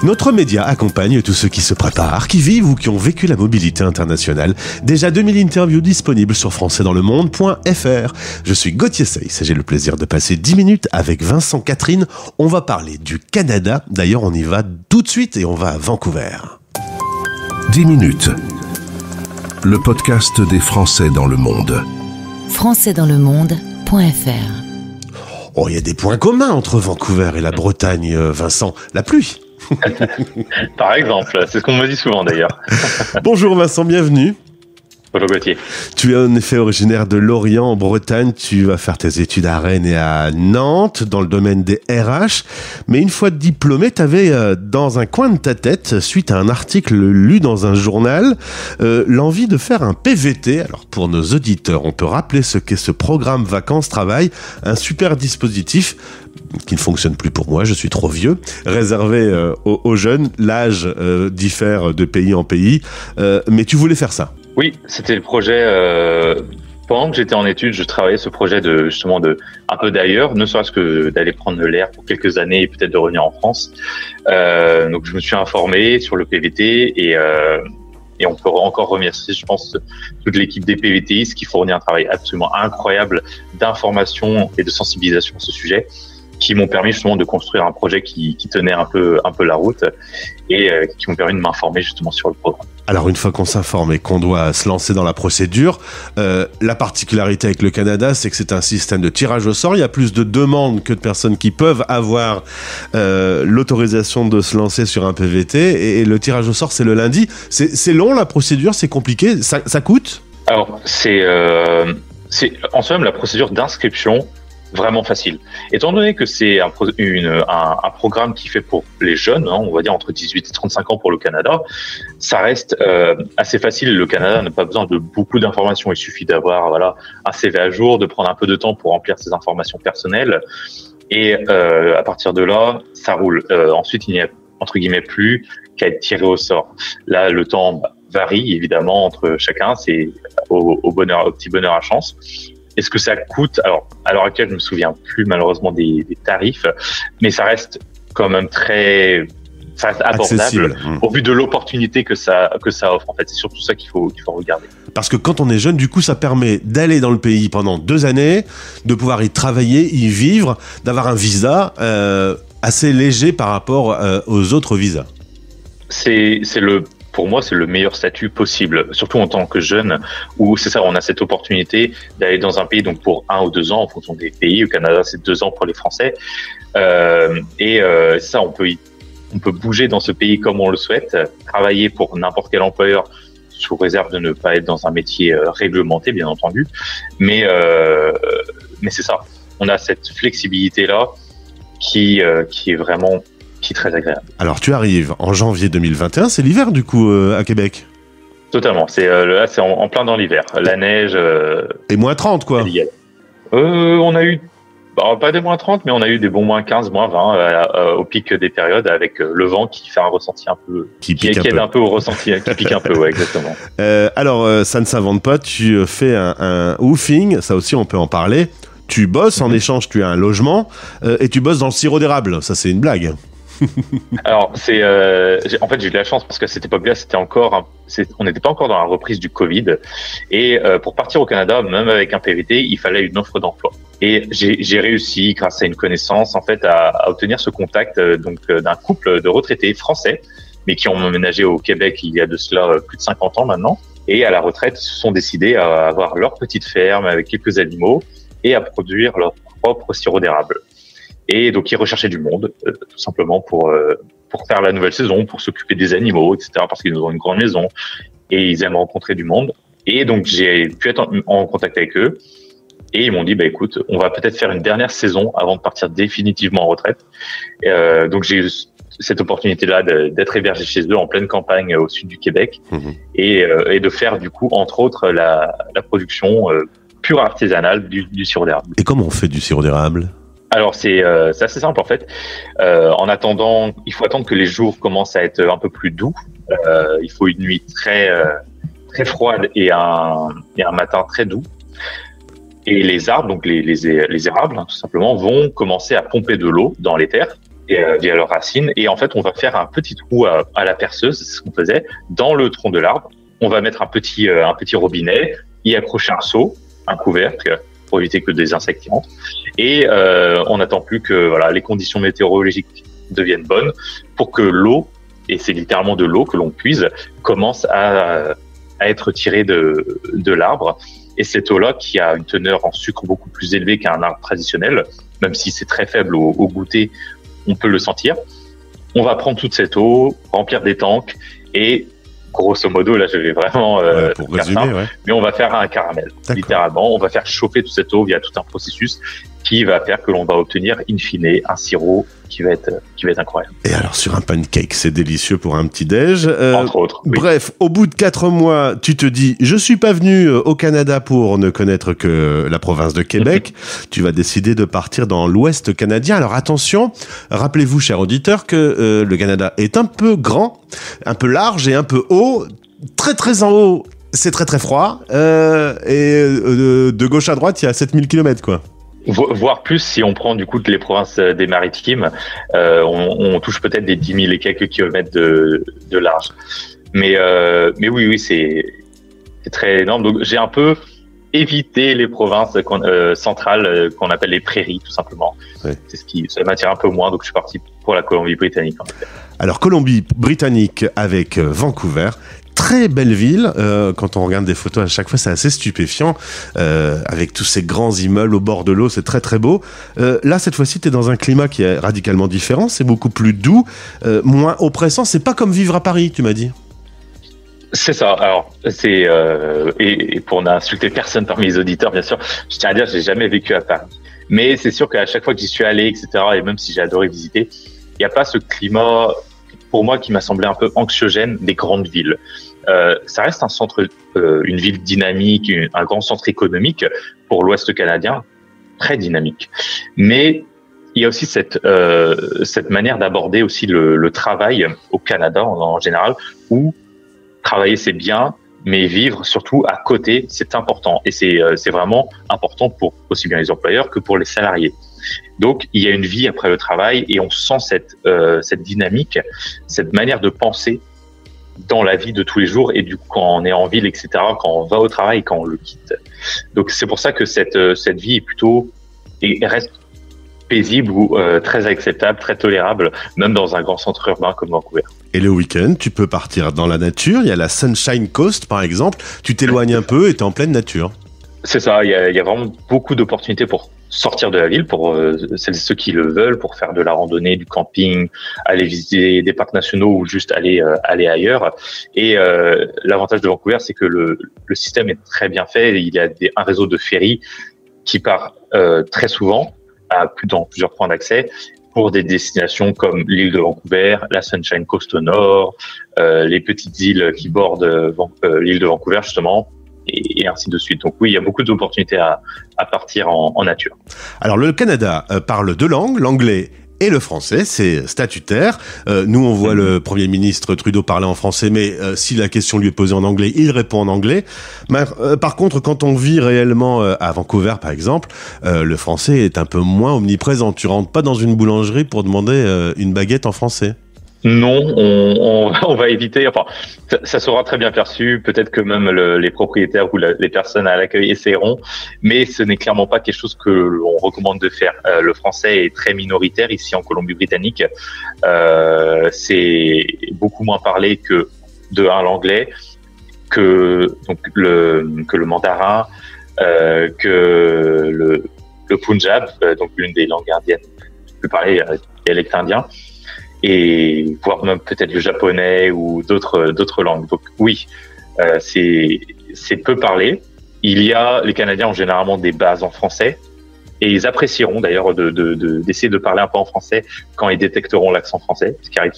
Notre média accompagne tous ceux qui se préparent, qui vivent ou qui ont vécu la mobilité internationale. Déjà 2000 interviews disponibles sur françaisdanslemonde.fr. Je suis Gauthier Seyss et j'ai le plaisir de passer 10 minutes avec Vincent Catherine. On va parler du Canada. D'ailleurs, on y va tout de suite et on va à Vancouver. 10 minutes. Le podcast des Français dans le monde. françaisdanslemonde.fr. Oh, il y a des points communs entre Vancouver et la Bretagne, Vincent. La pluie. Par exemple, c'est ce qu'on me dit souvent d'ailleurs. Bonjour Vincent, bienvenue. Bonjour Gauthier. Tu es en effet originaire de Lorient en Bretagne, tu vas faire tes études à Rennes et à Nantes dans le domaine des RH, mais une fois diplômé, tu avais dans un coin de ta tête, suite à un article lu dans un journal, l'envie de faire un PVT. Alors pour nos auditeurs, on peut rappeler ce qu'est ce programme vacances-travail, un super dispositif qui ne fonctionne plus pour moi, je suis trop vieux, réservé aux jeunes. L'âge diffère de pays en pays, mais tu voulais faire ça. Oui, c'était le projet. Pendant que j'étais en études, je travaillais ce projet de un peu d'ailleurs, ne serait-ce que d'aller prendre l'air pour quelques années et peut-être de revenir en France. Donc je me suis informé sur le PVT et on peut encore remercier, je pense, toute l'équipe des PVTistes qui fournit un travail absolument incroyable d'information et de sensibilisation à ce sujet, qui m'ont permis justement de construire un projet qui tenait un peu la route et qui m'ont permis de m'informer justement sur le programme. Alors une fois qu'on s'informe et qu'on doit se lancer dans la procédure, la particularité avec le Canada, c'est que c'est un système de tirage au sort. Il y a plus de demandes que de personnes qui peuvent avoir l'autorisation de se lancer sur un PVT, et le tirage au sort, c'est le lundi. C'est long la procédure, c'est compliqué, ça coûte ? Alors c'est en soi même la procédure d'inscription vraiment facile. Étant donné que c'est un programme qui fait pour les jeunes, on va dire entre 18 et 35 ans pour le Canada, ça reste assez facile. Le Canada n'a pas besoin de beaucoup d'informations. Il suffit d'avoir un CV à jour, de prendre un peu de temps pour remplir ses informations personnelles. Et à partir de là, ça roule. Ensuite, il n'y a entre guillemets plus qu'à être tiré au sort. Là, le temps varie évidemment entre chacun. C'est au petit bonheur à chance. Est-ce que ça coûte ? Alors, à l'heure actuelle, je me souviens plus malheureusement des tarifs, mais ça reste quand même ça reste abordable au vu de l'opportunité que ça offre. En fait, c'est surtout ça qu'il faut regarder. Parce que quand on est jeune, du coup, ça permet d'aller dans le pays pendant 2 années, de pouvoir y travailler, y vivre, d'avoir un visa assez léger par rapport aux autres visas. Pour moi, c'est le meilleur statut possible, surtout en tant que jeune, où c'est ça, on a cette opportunité d'aller dans un pays donc pour 1 ou 2 ans en fonction des pays. Au Canada, c'est 2 ans pour les Français, et ça, on peut bouger dans ce pays comme on le souhaite, travailler pour n'importe quel employeur, sous réserve de ne pas être dans un métier réglementé, bien entendu. Mais c'est ça, on a cette flexibilité-là qui est vraiment très agréable. Alors tu arrives en janvier 2021, c'est l'hiver du coup à Québec ? Totalement, là c'est en plein dans l'hiver, la neige... Et moins 30 quoi ? On a eu, pas des moins 30, mais on a eu des bons moins 15, moins 20 au pic des périodes, avec le vent qui fait un ressenti un peu... Qui aide un peu au ressenti, qui pique un peu, ouais, exactement. Alors ça ne s'invente pas, tu fais un woofing, ça aussi on peut en parler. Tu bosses, en échange tu as un logement, et tu bosses dans le sirop d'érable, ça c'est une blague. Alors en fait j'ai eu de la chance parce qu'à cette époque-là on n'était pas encore dans la reprise du Covid, et pour partir au Canada, même avec un PVT, il fallait une offre d'emploi. Et j'ai réussi, grâce à une connaissance, en fait, à obtenir ce contact d'un couple de retraités français, mais qui ont emménagé au Québec il y a de cela plus de 50 ans maintenant, et à la retraite se sont décidés à avoir leur petite ferme avec quelques animaux et à produire leur propre sirop d'érable. Et donc, ils recherchaient du monde, tout simplement pour faire la nouvelle saison, pour s'occuper des animaux, etc., parce qu'ils ont une grande maison et ils aiment rencontrer du monde. Et donc, j'ai pu être en contact avec eux, et ils m'ont dit, écoute, on va peut-être faire une dernière saison avant de partir définitivement en retraite. Donc, j'ai eu cette opportunité-là d'être hébergé chez eux en pleine campagne au sud du Québec, et de faire, du coup, entre autres, la production pure artisanale du sirop d'érable. Et comment on fait du sirop d'érable ? Alors c'est assez simple en fait. En attendant, il faut attendre que les jours commencent à être un peu plus doux. Il faut une nuit très froide et un matin très doux. Et les arbres, donc les érables, tout simplement, vont commencer à pomper de l'eau dans les terres via leurs racines. Et en fait, on va faire un petit trou à la perceuse, c'est ce qu'on faisait, dans le tronc de l'arbre. On va mettre un petit robinet, y accrocher un seau, un couvercle, pour éviter que des insectes y rentrent. Et on n'attend plus que les conditions météorologiques deviennent bonnes pour que l'eau, et c'est littéralement de l'eau que l'on puise, commence à être tirée de l'arbre. Et cette eau-là, qui a une teneur en sucre beaucoup plus élevée qu'un arbre traditionnel, même si c'est très faible au goûter, on peut le sentir. On va prendre toute cette eau, remplir des tanks et, grosso modo, là je vais vraiment pour résumer, mais on va faire un caramel. D'accord. Littéralement, on va faire chauffer toute cette eau via tout un processus qui va faire que l'on va obtenir in fine un sirop qui va être incroyable. Et alors sur un pancake, c'est délicieux pour un petit déj. Entre autres. Oui. Bref, au bout de 4 mois, tu te dis, je suis pas venu au Canada pour ne connaître que la province de Québec. Tu vas décider de partir dans l'Ouest canadien. Alors attention, rappelez-vous, chers auditeurs, que le Canada est un peu grand, un peu large et un peu haut. Très très en haut, c'est très très froid. Et de gauche à droite, il y a 7000 km, quoi. Voire plus si on prend du coup les provinces des maritimes, on touche peut-être des 10 000 et quelques kilomètres de large. Mais oui, c'est très énorme. Donc j'ai un peu évité les provinces centrales qu'on appelle les prairies, tout simplement. Ouais. Ça m'attire un peu moins, donc je suis parti pour la Colombie-Britannique. En fait. Alors Colombie-Britannique avec Vancouver. Très belle ville, quand on regarde des photos à chaque fois c'est assez stupéfiant, avec tous ces grands immeubles au bord de l'eau, c'est très très beau. Là cette fois-ci t'es dans un climat qui est radicalement différent, c'est beaucoup plus doux, moins oppressant, c'est pas comme vivre à Paris, tu m'as dit. C'est ça. Alors, et pour n'insulter personne parmi les auditeurs, bien sûr, je tiens à dire, j'ai jamais vécu à Paris. Mais c'est sûr qu'à chaque fois que j'y suis allé, etc., et même si j'ai adoré visiter, il n'y a pas ce climat, pour moi, qui m'a semblé un peu anxiogène des grandes villes. Ça reste un centre, une ville dynamique, un grand centre économique pour l'Ouest canadien, très dynamique. Mais il y a aussi cette manière d'aborder aussi le travail au Canada en général, où travailler c'est bien, mais vivre surtout à côté c'est important, et c'est vraiment important pour aussi bien les employeurs que pour les salariés. Donc il y a une vie après le travail et on sent cette dynamique, cette manière de penser dans la vie de tous les jours, et du coup quand on est en ville, etc., quand on va au travail et quand on le quitte. Donc c'est pour ça que cette vie est plutôt et reste paisible ou très acceptable, très tolérable, même dans un grand centre urbain comme Vancouver. Et le week-end, tu peux partir dans la nature, il y a la Sunshine Coast par exemple, tu t'éloignes un peu et t'es en pleine nature. C'est ça, il y a vraiment beaucoup d'opportunités pour sortir de la ville, pour celles et ceux qui le veulent, pour faire de la randonnée, du camping, aller visiter des parcs nationaux ou juste aller ailleurs. Et l'avantage de Vancouver, c'est que le système est très bien fait. Il y a un réseau de ferries qui part très souvent dans plusieurs points d'accès pour des destinations comme l'île de Vancouver, la Sunshine Coast au nord, les petites îles qui bordent l'île de Vancouver justement, et ainsi de suite. Donc oui, il y a beaucoup d'opportunités à partir en nature. Alors le Canada parle deux langues, l'anglais et le français, c'est statutaire. Nous, on voit le Premier ministre Trudeau parler en français, mais si la question lui est posée en anglais, il répond en anglais. Par contre, quand on vit réellement à Vancouver, par exemple, le français est un peu moins omniprésent. Tu rentres pas dans une boulangerie pour demander une baguette en français. Non, on va éviter. Enfin, ça sera très bien perçu. Peut-être que même les propriétaires ou les personnes à l'accueil essaieront, mais ce n'est clairement pas quelque chose que l'on recommande de faire. Le français est très minoritaire ici en Colombie-Britannique. C'est beaucoup moins parlé que l'anglais, que le mandarin, que le Punjab, donc l'une des langues indiennes plus parlées, dialecte indien. Et voire même peut-être le japonais ou d'autres langues. Donc oui, c'est peu parlé. Les Canadiens ont généralement des bases en français, et ils apprécieront d'ailleurs d'essayer de parler un peu en français quand ils détecteront l'accent français, ce qui arrive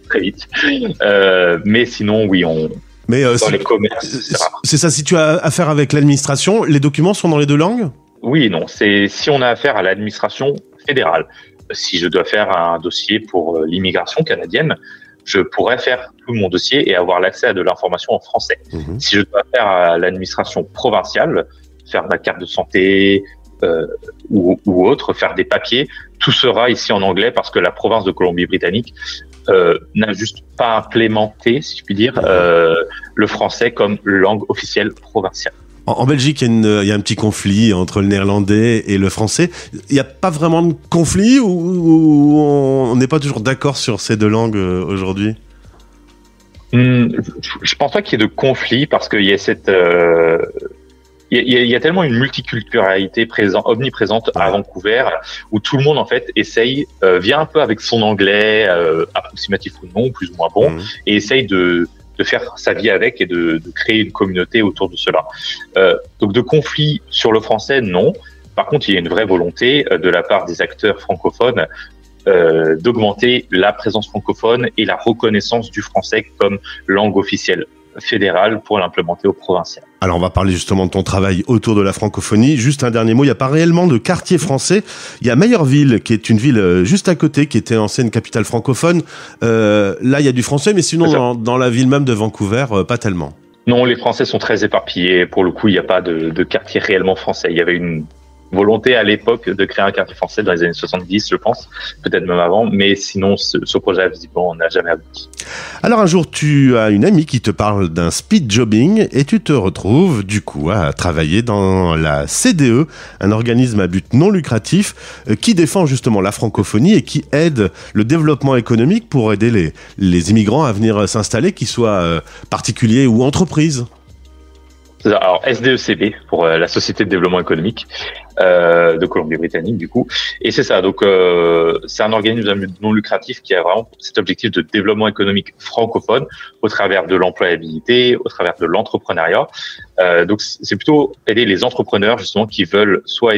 très vite. Mais sinon, oui, dans les commerces, c'est rare. C'est ça, si tu as affaire avec l'administration, les documents sont dans les deux langues ? Oui et non. Si on a affaire à l'administration fédérale. Si je dois faire un dossier pour l'immigration canadienne, je pourrais faire tout mon dossier et avoir l'accès à de l'information en français. Mmh. Si je dois faire à l'administration provinciale, faire ma carte de santé ou autre, faire des papiers, tout sera ici en anglais parce que la province de Colombie-Britannique n'a juste pas implémenté, si je puis dire, le français comme langue officielle provinciale. En Belgique, il y a un petit conflit entre le néerlandais et le français. Il n'y a pas vraiment de conflit ou on n'est pas toujours d'accord sur ces deux langues aujourd'hui ? Je pense pas qu'il y ait de conflit parce qu'il y a cette... Il y a tellement une multiculturalité omniprésente à Vancouver où tout le monde en fait essaye, vient un peu avec son anglais, approximatif ou non, plus ou moins bon, et essaye de faire sa vie avec et de créer une communauté autour de cela. Donc de conflit sur le français, non. Par contre, il y a une vraie volonté de la part des acteurs francophones d'augmenter la présence francophone et la reconnaissance du français comme langue officielle fédérale pour l'implémenter au provincial. Alors on va parler justement de ton travail autour de la francophonie. Juste un dernier mot, il n'y a pas réellement de quartier français. Il y a Maillerville, qui est une ville juste à côté, qui était ancienne capitale francophone. Là, il y a du français, mais sinon, dans la ville même de Vancouver, pas tellement. Non, les Français sont très éparpillés. Pour le coup, il n'y a pas de quartier réellement français. Il y avait une volonté à l'époque de créer un quartier français dans les années 70, je pense, peut-être même avant, mais sinon ce projet visiblement n'a jamais abouti. Alors un jour tu as une amie qui te parle d'un speed jobbing et tu te retrouves du coup à travailler dans la CDE, un organisme à but non lucratif qui défend justement la francophonie et qui aide le développement économique pour aider les immigrants à venir s'installer, qu'ils soient particuliers ou entreprises. Alors SDECB pour la Société de développement économique de Colombie-Britannique du coup, et c'est ça. Donc c'est un organisme non lucratif qui a vraiment cet objectif de développement économique francophone au travers de l'employabilité, au travers de l'entrepreneuriat. Donc c'est plutôt aider les entrepreneurs justement qui veulent soit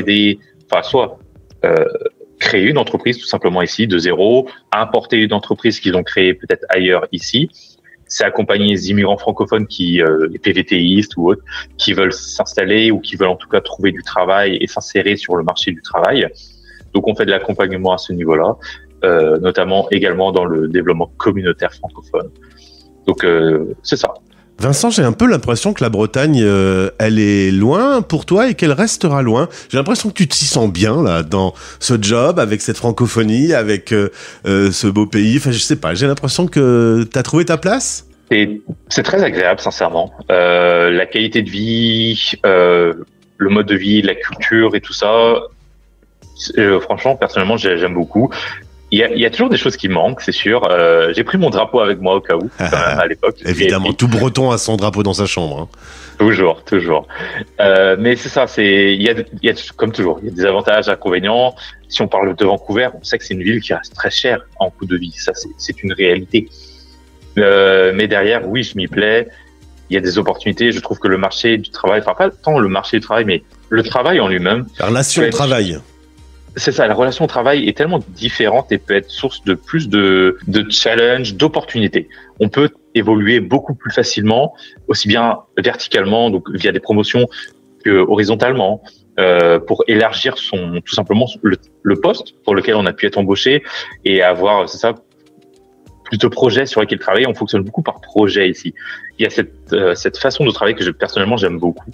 créer une entreprise tout simplement ici de zéro, importer une entreprise qu'ils ont créée peut-être ailleurs ici. C'est accompagner les immigrants francophones les PVTistes ou autres, qui veulent s'installer ou qui veulent en tout cas trouver du travail et s'insérer sur le marché du travail. Donc on fait de l'accompagnement à ce niveau-là, notamment également dans le développement communautaire francophone. Donc c'est ça. Vincent, j'ai un peu l'impression que la Bretagne, elle est loin pour toi et qu'elle restera loin. J'ai l'impression que tu t'y sens bien là dans ce job, avec cette francophonie, avec ce beau pays. Enfin, je sais pas, j'ai l'impression que tu as trouvé ta place. C'est très agréable, sincèrement. La qualité de vie, le mode de vie, la culture et tout ça, franchement, personnellement, j'aime beaucoup. Il y a toujours des choses qui manquent, c'est sûr. J'ai pris mon drapeau avec moi au cas où, quand même, à l'époque. Évidemment, tout Breton a son drapeau dans sa chambre. Hein. Toujours. Mais c'est ça, il y a comme toujours, il y a des avantages, inconvénients. Si on parle de Vancouver, on sait que c'est une ville qui reste très chère en coût de vie. Ça, c'est une réalité. Mais derrière, oui, je m'y plais. Il y a des opportunités. Je trouve que le marché du travail, enfin pas tant le marché du travail, mais le travail en lui-même. La relation au travail. C'est ça, la relation au travail est tellement différente et peut être source de plus de challenges, d'opportunités. On peut évoluer beaucoup plus facilement, aussi bien verticalement, donc via des promotions, que horizontalement, pour élargir tout simplement le poste pour lequel on a pu être embauché et avoir, c'est ça, plus de projets sur lesquels travailler. On fonctionne beaucoup par projet ici. Il y a cette façon de travailler que personnellement j'aime beaucoup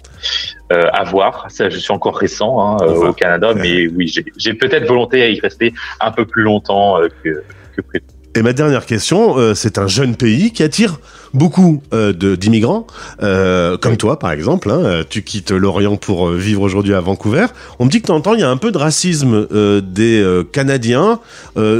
à voir. Ça, je suis encore récent au Canada, mais oui, j'ai peut-être volonté à y rester un peu plus longtemps que prévu. Et ma dernière question, c'est un jeune pays qui attire beaucoup d'immigrants, comme toi par exemple. Hein, tu quittes l'Orient pour vivre aujourd'hui à Vancouver. On me dit que de temps en temps, il y a un peu de racisme des Canadiens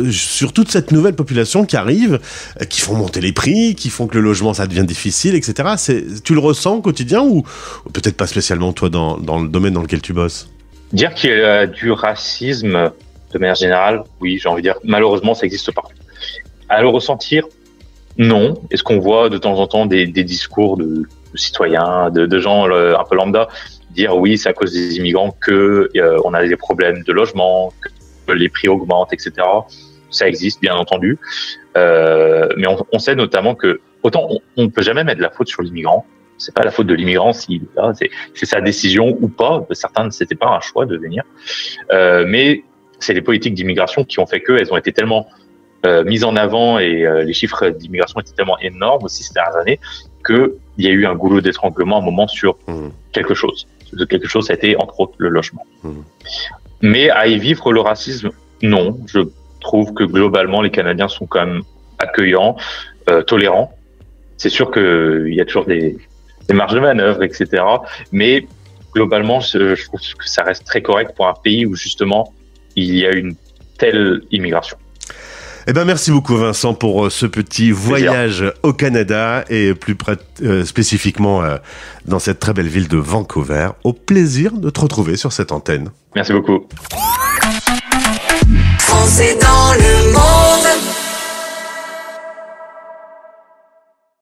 sur toute cette nouvelle population qui arrive, qui font monter les prix, qui font que le logement, ça devient difficile, etc. Tu le ressens au quotidien ou peut-être pas spécialement toi dans le domaine dans lequel tu bosses? Dire qu'il y a du racisme de manière générale, oui, j'ai envie de dire, malheureusement, ça existe partout. À le ressentir, non. Est-ce qu'on voit de temps en temps des discours de citoyens, de gens un peu lambda, dire oui, c'est à cause des immigrants que on a des problèmes de logement, que les prix augmentent, etc. Ça existe, bien entendu. Mais on sait notamment que autant on ne peut jamais mettre la faute sur l'immigrant. C'est pas la faute de l'immigrant s'il est là, c'est sa décision ou pas. Certains, c'était pas un choix de venir. Mais c'est les politiques d'immigration qui ont fait qu'elles ont été tellement mise en avant et les chiffres d'immigration étaient tellement énormes aussi ces dernières années qu'il y a eu un goulot d'étranglement à un moment sur quelque chose. Quelque chose, ça a été entre autres le logement. Mais à y vivre le racisme, non, je trouve que globalement les Canadiens sont quand même accueillants, tolérants. C'est sûr qu'il y a toujours des marges de manœuvre, etc. Mais globalement, je trouve que ça reste très correct pour un pays où justement il y a une telle immigration. Eh ben, merci beaucoup Vincent pour ce petit voyage au Canada et plus spécifiquement dans cette très belle ville de Vancouver. Au plaisir de te retrouver sur cette antenne. Merci beaucoup. Français dans le monde.